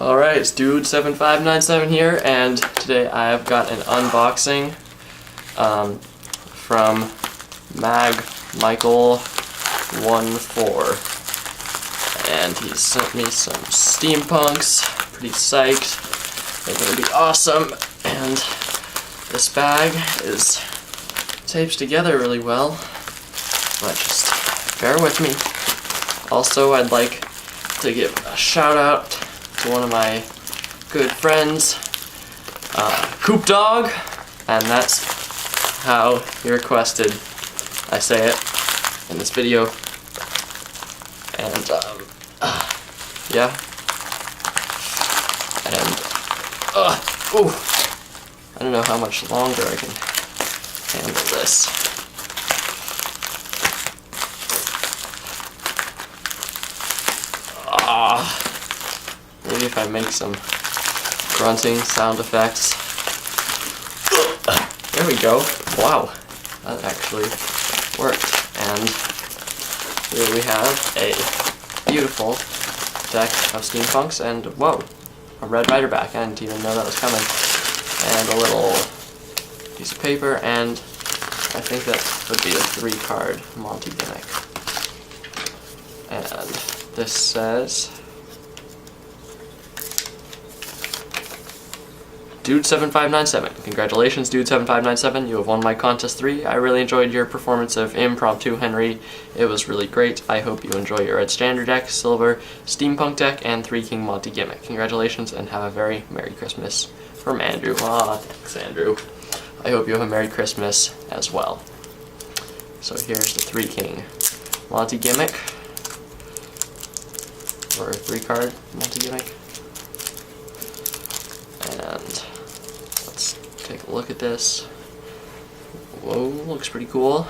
Alright, it's Dude7597 here, and today I have got an unboxing from magmical14, and he sent me some steampunks. Pretty psyched. They're gonna be awesome, and this bag is taped together really well, but just bear with me. Also, I'd like to give a shout out to one of my good friends, Coop Dog, and that's how he requested I say it in this video. And yeah, and ooh, I don't know how much longer I can handle this. Maybe if I make some grunting sound effects. There we go. Wow, that actually worked. And here we have a beautiful deck of steampunks, and whoa, a red riderback. I didn't even know that was coming. And a little piece of paper, and I think that would be a 3-card Monty gimmick. And this says, Dude7597. Congratulations, Dude7597. You have won my Contest 3. I really enjoyed your performance of Impromptu Henry. It was really great. I hope you enjoy your Red Standard deck, Silver Steampunk deck, and 3 King Monty gimmick. Congratulations, and have a very Merry Christmas. From Andrew. Thanks, Andrew. I hope you have a Merry Christmas as well. So here's the 3 King Monty gimmick. Or 3-card Monty gimmick. And let's take a look at this. Whoa, looks pretty cool.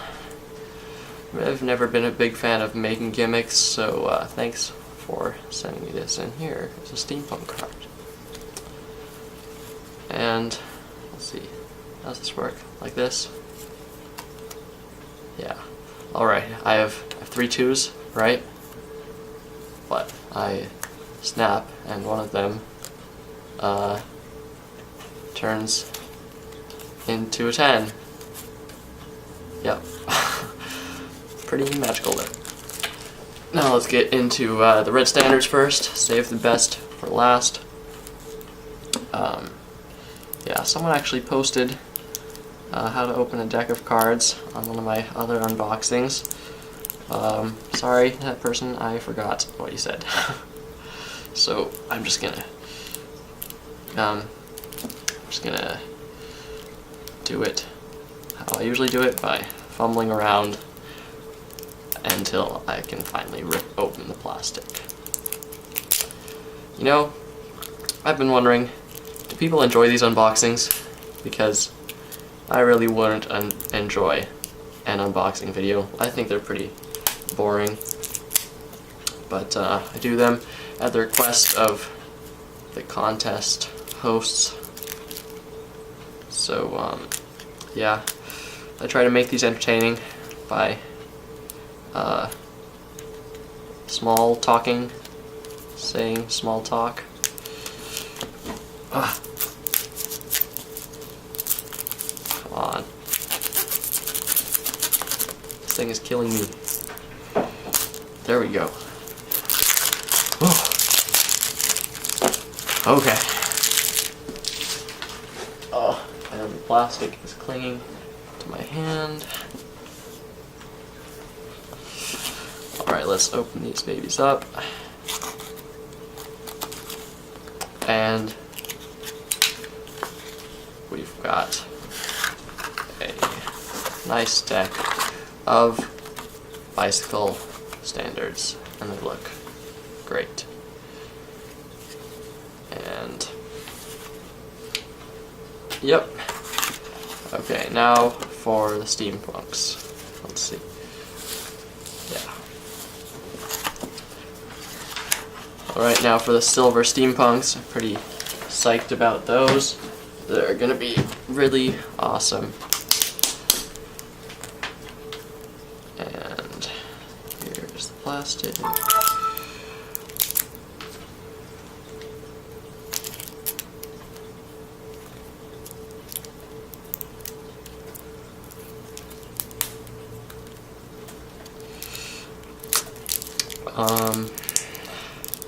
I've never been a big fan of making gimmicks, so thanks for sending me this. And here is a steampunk card. And let's see, how does this work? Like this? Yeah. Alright, I have 3 twos, right? But I snap, and one of them turns into a 10. Yep. Pretty magical there. Now let's get into the red standards first. Save the best for last. Yeah, someone actually posted how to open a deck of cards on one of my other unboxings. Sorry, that person, I forgot what you said. So I'm just gonna do it how I usually do it, by fumbling around until I can finally rip open the plastic. You know, I've been wondering, do people enjoy these unboxings? Because I really wouldn't enjoy an unboxing video. I think they're pretty boring. But I do them at the request of the contest hosts. So yeah, I try to make these entertaining by saying small talk. Come on. This thing is killing me. There we go. Whew. Okay. Oh, and the plastic is clinging to my hand. Alright, let's open these babies up. And we've got a nice deck of bicycle standards, and they look great. And yep. Okay, now for the steampunks. Let's see. Yeah. Alright, now for the silver steampunks. I'm pretty psyched about those. They're gonna be really awesome. And here's the plastic.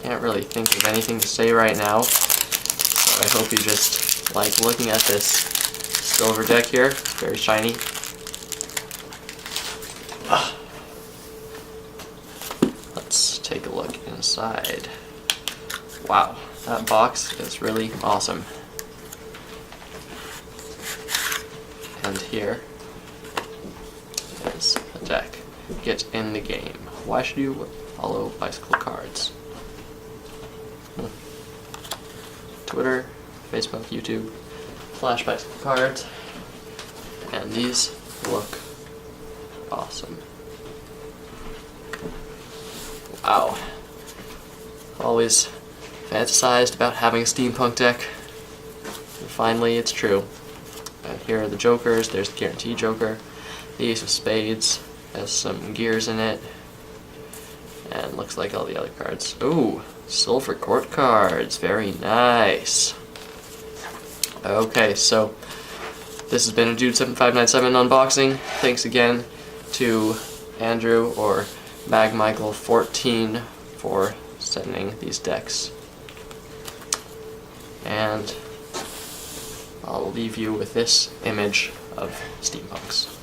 Can't really think of anything to say right now, so I hope you just like looking at this silver deck here. Very shiny. Let's take a look inside. Wow, that box is really awesome. And here is a deck. Get in the game. Why should you follow bicycle cards? Twitter, Facebook, YouTube, Flash bicycle cards, and these look awesome. Wow. Always fantasized about having a steampunk deck, and finally it's true. Here are the jokers. There's the guarantee joker, the ace of spades, has some gears in it, and looks like all the other cards. Ooh, silver court cards, very nice. Okay, so this has been a Dude7597 unboxing. Thanks again to Andrew or magmical14 for sending these decks. And I'll leave you with this image of steampunks.